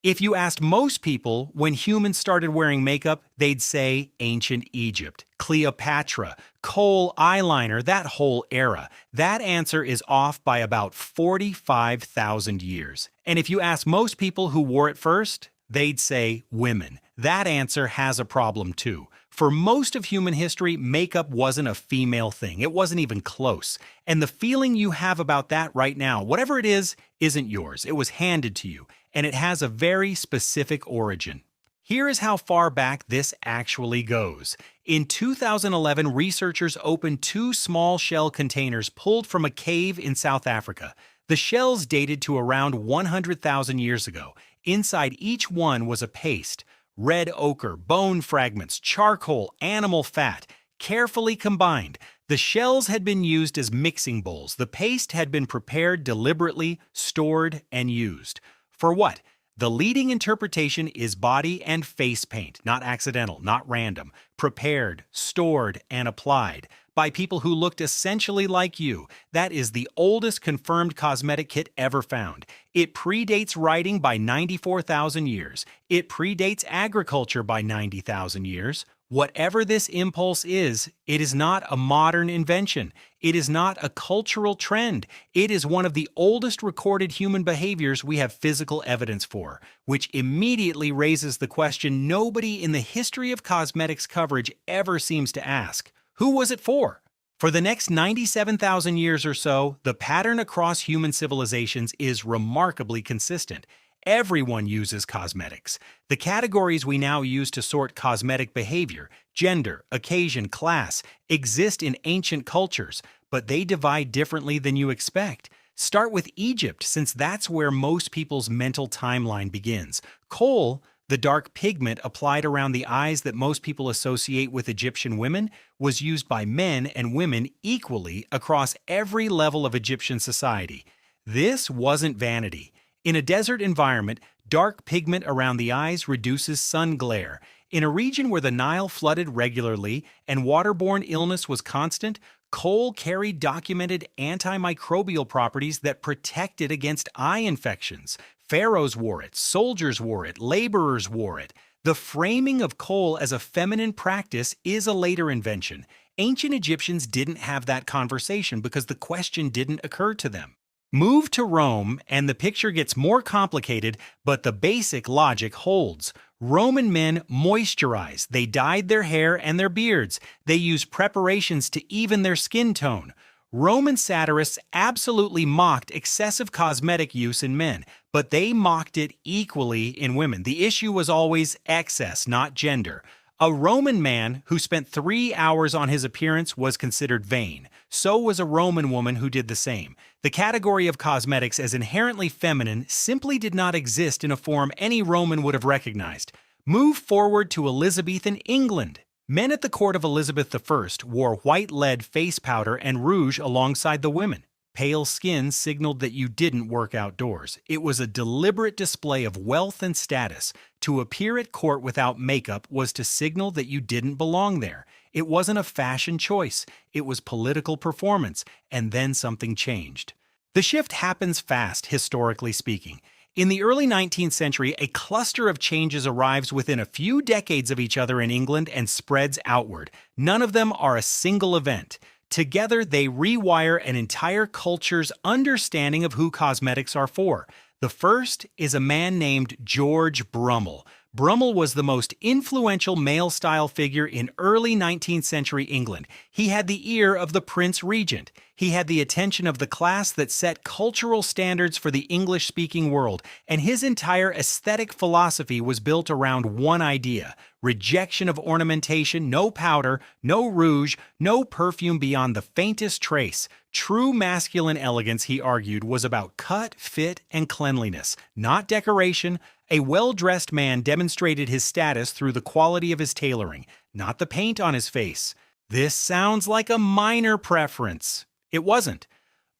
If you asked most people when humans started wearing makeup, they'd say ancient Egypt, Cleopatra, Kohl eyeliner, that whole era. That answer is off by about 45,000 years. And if you ask most people who wore it first, they'd say women. That answer has a problem too. For most of human history, makeup wasn't a female thing. It wasn't even close. And the feeling you have about that right now, whatever it is, isn't yours. It was handed to you, and it has a very specific origin. Here is how far back this actually goes. In 2011, researchers opened two small shell containers pulled from a cave in South Africa. The shells dated to around 100,000 years ago. Inside each one was a paste. Red ochre, bone fragments, charcoal, animal fat, carefully combined. The shells had been used as mixing bowls. The paste had been prepared deliberately, stored, and used. For what? The leading interpretation is body and face paint, not accidental, not random, prepared, stored, and applied by people who looked essentially like you. That is the oldest confirmed cosmetic kit ever found. It predates writing by 94,000 years. It predates agriculture by 90,000 years. Whatever this impulse is, it is not a modern invention. It is not a cultural trend. It is one of the oldest recorded human behaviors we have physical evidence for, which immediately raises the question nobody in the history of cosmetics coverage ever seems to ask. Who was it for? For the next 97,000 years or so, the pattern across human civilizations is remarkably consistent. Everyone uses cosmetics. The categories we now use to sort cosmetic behavior, gender, occasion, class, exist in ancient cultures, but they divide differently than you expect. Start with Egypt, since that's where most people's mental timeline begins. Kohl, the dark pigment applied around the eyes that most people associate with Egyptian women, was used by men and women equally across every level of Egyptian society. This wasn't vanity. In a desert environment, dark pigment around the eyes reduces sun glare. In a region where the Nile flooded regularly and waterborne illness was constant, Kohl carried documented antimicrobial properties that protected against eye infections. Pharaohs wore it, soldiers wore it, laborers wore it. The framing of Kohl as a feminine practice is a later invention. Ancient Egyptians didn't have that conversation because the question didn't occur to them. Move to Rome, and the picture gets more complicated, but the basic logic holds. Roman men moisturized. They dyed their hair and their beards. They used preparations to even their skin tone. Roman satirists absolutely mocked excessive cosmetic use in men, but they mocked it equally in women. The issue was always excess, not gender. A Roman man who spent 3 hours on his appearance was considered vain. So was a Roman woman who did the same. The category of cosmetics as inherently feminine simply did not exist in a form any Roman would have recognized. Move forward to Elizabethan England. Men at the court of Elizabeth I wore white lead face powder and rouge alongside the women. Pale skin signaled that you didn't work outdoors. It was a deliberate display of wealth and status. To appear at court without makeup was to signal that you didn't belong there. It wasn't a fashion choice. It was political performance, and then something changed. The shift happens fast, historically speaking. In the early 19th century, a cluster of changes arrives within a few decades of each other in England and spreads outward. None of them are a single event. Together, they rewire an entire culture's understanding of who cosmetics are for. The first is a man named George Brummel. Brummel was the most influential male-style figure in early 19th century England. He had the ear of the Prince Regent. He had the attention of the class that set cultural standards for the English-speaking world, and his entire aesthetic philosophy was built around one idea: rejection of ornamentation, no powder, no rouge, no perfume beyond the faintest trace. True masculine elegance, he argued, was about cut, fit, and cleanliness, not decoration. A well-dressed man demonstrated his status through the quality of his tailoring, not the paint on his face. This sounds like a minor preference. It wasn't.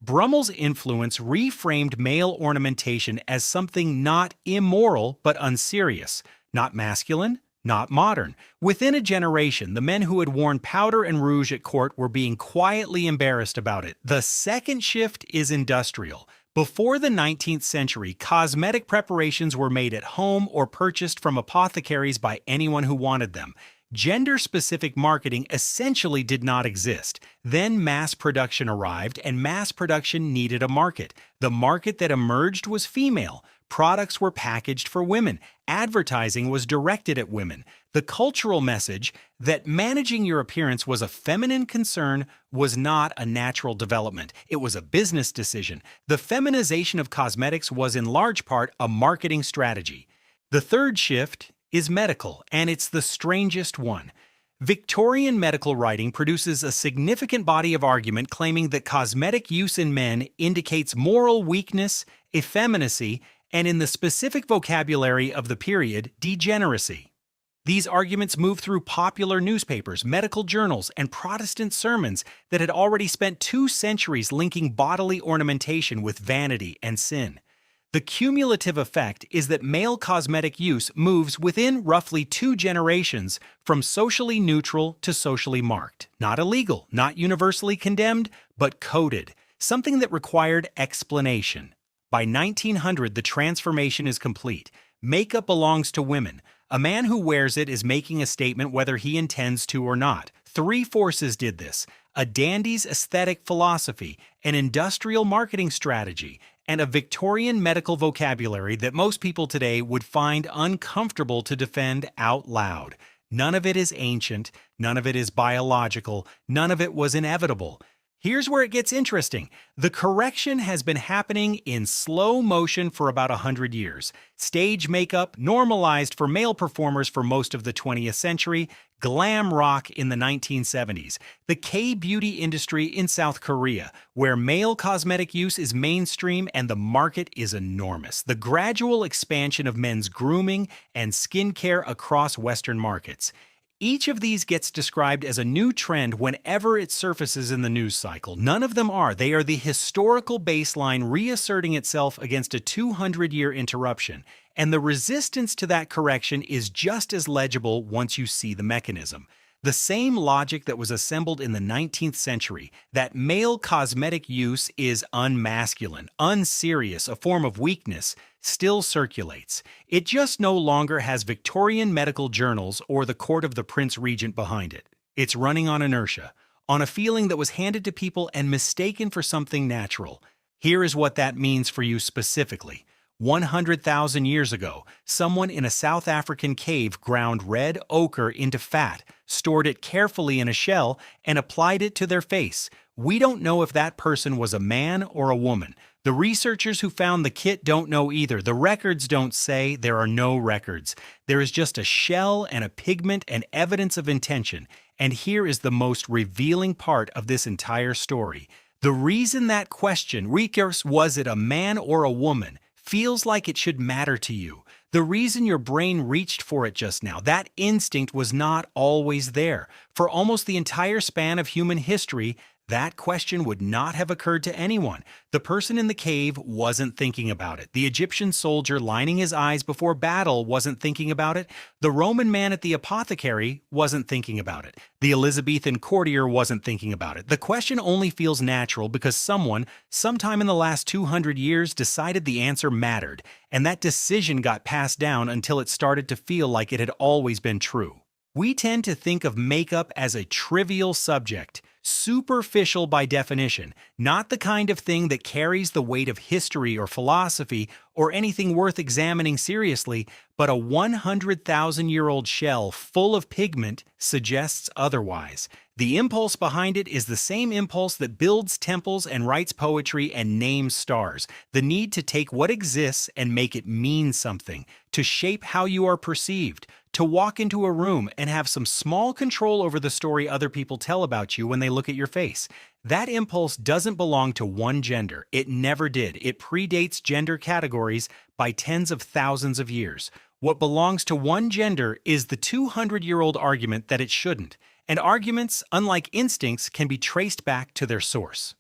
Brummel's influence reframed male ornamentation as something not immoral but unserious, not masculine, not modern. Within a generation, the men who had worn powder and rouge at court were being quietly embarrassed about it. The second shift is industrial. Before the 19th century, cosmetic preparations were made at home or purchased from apothecaries by anyone who wanted them. Gender-specific marketing essentially did not exist. Then mass production arrived, and mass production needed a market. The market that emerged was female. Products were packaged for women. Advertising was directed at women. The cultural message that managing your appearance was a feminine concern was not a natural development. It was a business decision. The feminization of cosmetics was in large part a marketing strategy. The third shift is medical, and it's the strangest one. Victorian medical writing produces a significant body of argument claiming that cosmetic use in men indicates moral weakness, effeminacy, and in the specific vocabulary of the period, degeneracy. These arguments moved through popular newspapers, medical journals, and Protestant sermons that had already spent 2 centuries linking bodily ornamentation with vanity and sin. The cumulative effect is that male cosmetic use moves within roughly 2 generations from socially neutral to socially marked. Not illegal, not universally condemned, but coded, something that required explanation. By 1900, the transformation is complete. Makeup belongs to women. A man who wears it is making a statement whether he intends to or not. 3 forces did this: a dandy's aesthetic philosophy, an industrial marketing strategy, and a Victorian medical vocabulary that most people today would find uncomfortable to defend out loud. None of it is ancient, none of it is biological, none of it was inevitable. Here's where it gets interesting. The correction has been happening in slow motion for about 100 years. Stage makeup normalized for male performers for most of the 20th century, glam rock in the 1970s, the K-beauty industry in South Korea, where male cosmetic use is mainstream and the market is enormous, the gradual expansion of men's grooming and skincare across Western markets. Each of these gets described as a new trend whenever it surfaces in the news cycle. None of them are. They are the historical baseline reasserting itself against a 200-year interruption, and the resistance to that correction is just as legible once you see the mechanism. The same logic that was assembled in the 19th century, that male cosmetic use is unmasculine, unserious, a form of weakness, still circulates. It just no longer has Victorian medical journals or the court of the Prince Regent behind it. It's running on inertia, on a feeling that was handed to people and mistaken for something natural. Here is what that means for you specifically. 100,000 years ago, someone in a South African cave ground red ochre into fat, stored it carefully in a shell, and applied it to their face. We don't know if that person was a man or a woman. The researchers who found the kit don't know either. The records don't say. There are no records. There is just a shell and a pigment and evidence of intention. And here is the most revealing part of this entire story. The reason that question, was it a man or a woman, feels like it should matter to you. The reason your brain reached for it just now, that instinct was not always there. For almost the entire span of human history, that question would not have occurred to anyone. The person in the cave wasn't thinking about it. The Egyptian soldier lining his eyes before battle wasn't thinking about it. The Roman man at the apothecary wasn't thinking about it. The Elizabethan courtier wasn't thinking about it. The question only feels natural because someone, sometime in the last 200 years, decided the answer mattered, and that decision got passed down until it started to feel like it had always been true. We tend to think of makeup as a trivial subject, superficial by definition, not the kind of thing that carries the weight of history or philosophy or anything worth examining seriously, but a 100,000-year-old shell full of pigment suggests otherwise. The impulse behind it is the same impulse that builds temples and writes poetry and names stars, the need to take what exists and make it mean something, to shape how you are perceived, to walk into a room and have some small control over the story other people tell about you when they look at your face. That impulse doesn't belong to one gender. It never did. It predates gender categories by tens of thousands of years. What belongs to one gender is the 200-year-old argument that it shouldn't. And arguments, unlike instincts, can be traced back to their source.